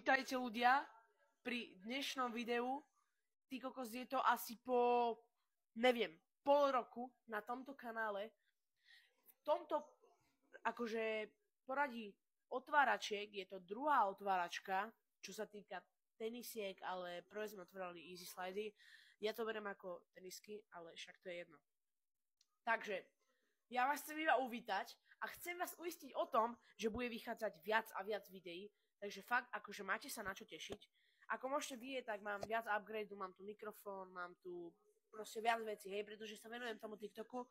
Vítajte ľudia pri dnešnom videu. Ty kokos, je to asi po, neviem, pol roku na tomto kanále. V tomto, akože poradí otváračiek, je to druhá otváračka, čo sa týka tenisiek, ale prvé sme otvárali Easy Slidy. Ja to beriem ako tenisky, ale však to je jedno. Takže, ja vás chcem iba uvítať a chcem vás uistiť o tom, že bude vychádzať viac a viac videí. Takže fakt, akože máte sa na čo tešiť. Ako môžete vidieť, tak mám viac upgradeu, mám tu mikrofón, mám tu proste viac vecí, hej, pretože sa venujem tomu TikToku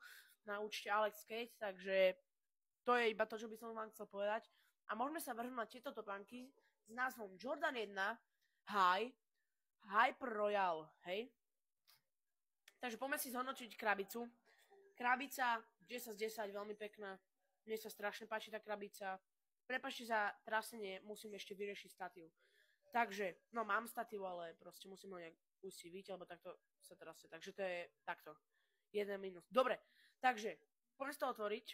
na účte Alex Skate, takže to je iba to, čo by som vám chcel povedať. A môžeme sa vrhnúť na tieto topánky s názvom Jordan 1 High Hyper Royal, hej. Takže poďme si zhodnotiť krabicu. Krabica 10 z 10, veľmi pekná. Mne sa strašne páči tá krabica. Prepáčte za trasenie, musím ešte vyriešiť statív. Takže, no mám statív, ale proste musím ho nejak usíviť, alebo takto sa trasie. Takže to je takto. 1 minus. Dobre, takže, poďme to otvoriť.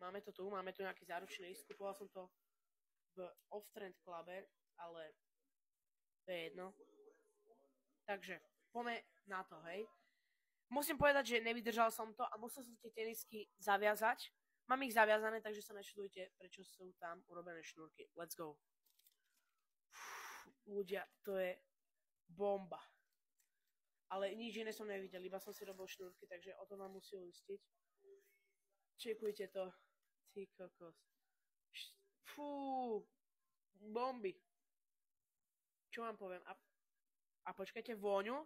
Máme to tu, máme tu nejaký záručný list. Kupoval som to v Off-Trend Clube, ale to je jedno. Takže, poďme na to, hej. Musím povedať, že nevydržal som to a musel som tie tenisky zaviazať. Mám ich zaviazané, takže sa nečudujte, prečo sú tam urobené šnúrky. Let's go. Ľudia, to je bomba. Ale nič iné som nevidel, iba som si robil šnúrky, takže o to vám musím uistiť. Čekujte to. Ty kokos. Fú. Bomby. Čo vám poviem? A počkajte, vôňu.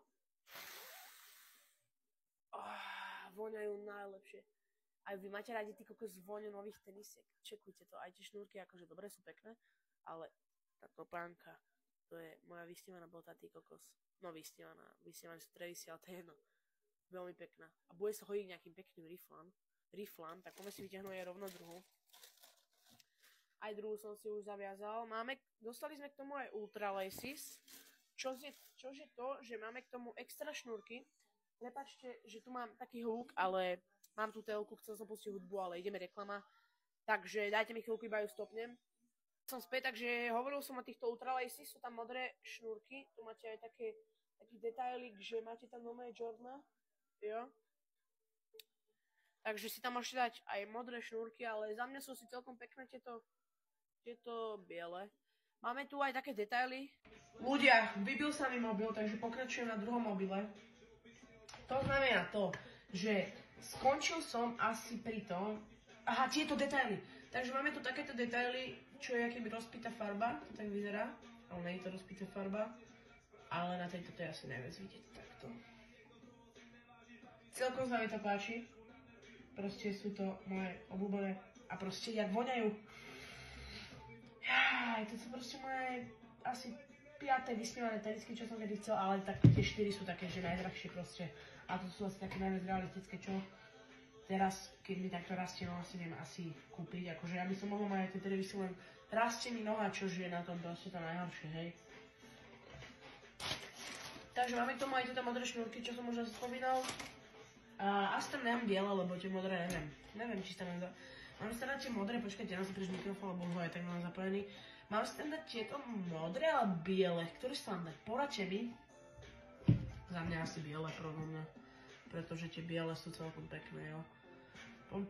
Voňajú najlepšie. Aj vy máte radi ty kokos vôňu nových tenisiek. Čekujte to. Aj tie šnúrky akože dobre sú pekné, ale tá topánka, to je moja vysnívaná bota, ty kokos. No vysnívané sú Travisy, ale to je jedno. Veľmi pekná. A bude sa hodiť nejakým pekným riflám, tak poďme si vyťahnuť aj rovno druhú. Aj druhú som si už zaviazal. Dostali sme k tomu aj Ultra Laces, čož je to, že máme k tomu extra šnúrky. Prepáčte, že tu mám taký hluk, ale mám tu telku, chcel som pustiť hudbu, ale ideme reklama. Takže dajte mi chvíľku, iba ju stopnem. Som späť, takže hovoril som o týchto Ultra Laces, sú tam modré šnúrky. Tu máte aj taký detailik, že máte tam nové Jordana. Jo. Takže si tam môžete dať aj modré šnúrky, ale za mňa sú si celkom pekné tieto biele. Máme tu aj také detaily. Ľudia, vybil sa mi mobil, takže pokračujem na druhom mobile. To znamená to, že skončil som asi pri tom. Aha, tieto detaily. Takže máme tu takéto detaily, čo je akoby rozpitá farba. To tak vyzerá. Ale nie je to rozpitá farba. Ale na tejto to je asi najviac vidieť takto. Celkom sa mi to páči. Proste sú to moje obľúbené. A proste jak voňajú. To sú proste moje asi 5. vysnívané tenisky, čo som kedy chcel. Ale tak tie 4 sú také, že najdrahšie proste. A to sú asi také najviac realistické, čo teraz, keď mi takto rastie noha, si viem asi kúpiť. Akože ja by som mohol mať aj tie televízie, len rastie mi noha, čože je na tom proste to najhoršie, hej. Takže máme k tomu aj tieto modré šnúrky, čo som už asi spomínal. A asi tam nemám biele, lebo tie modré neviem. Neviem, či sa tam dá. Mám si tam dať tie modré, počkajte, ja som príliš mikrofón, lebo ho aj tak mám zapojený. Mám si tam dať tieto modré, ale biele. Ktoré si tam dať? Poradte mi. Za mňa asi biele, pretože tie biele sú celkom pekné, jo.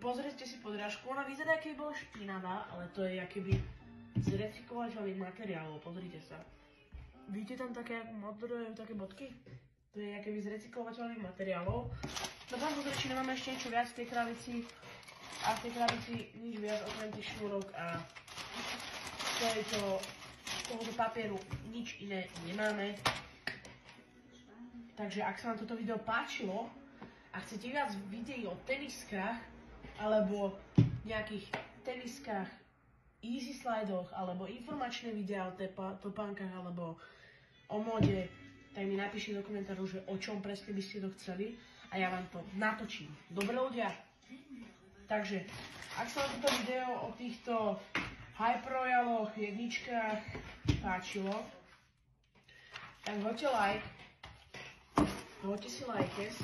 Pozrite si podrážku, ona vyzerá, keby bola špinavá, ale to je akoby z recyklovateľných materiálov, pozrite sa. Vidíte tam také modré, také bodky? To je akoby z recyklovateľných materiálov. No vám pozrieť, či nemáme ešte niečo viac v tej krabici. A v tej krabici nič viac, okrem tých šnúrok a tohoto papieru nič iné nemáme. Takže ak sa vám toto video páčilo a chcete viac videí o teniskách alebo nejakých teniskách, easy slidoch alebo informačné videá o topánkach alebo o mode, tak mi napíšte do komentárov, že o čom presne by ste to chceli a ja vám to natočím. Dobre ľudia? Takže, ak sa vám toto video o týchto Hyper Royaloch, jedničkách páčilo, tak hoďte like. Hoďte si likes,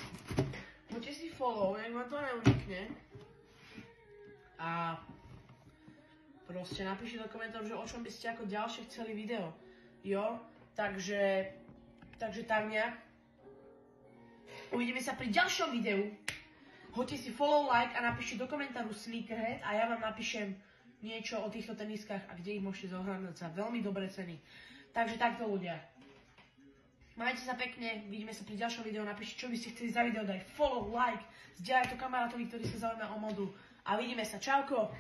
hoďte si follow, nech vám to neunikne. A Proste napíšte do komentárov, že o čom by ste ako ďalšie chceli video. Jo? Takže tak nejak. Uvidíme sa pri ďalšom videu. Hoďte si follow, like a napíšte do komentáru Sneakerhead a ja vám napíšem niečo o týchto teniskách a kde ich môžete zohľadnúť za veľmi dobré ceny. Takže takto ľudia. Majte sa pekne, vidíme sa pri ďalšom videu, napíšte čo by ste chceli za video, daj follow, like, zdieľaj to kamarátovi, ktorý sa zaujíma o modu a vidíme sa, čauko!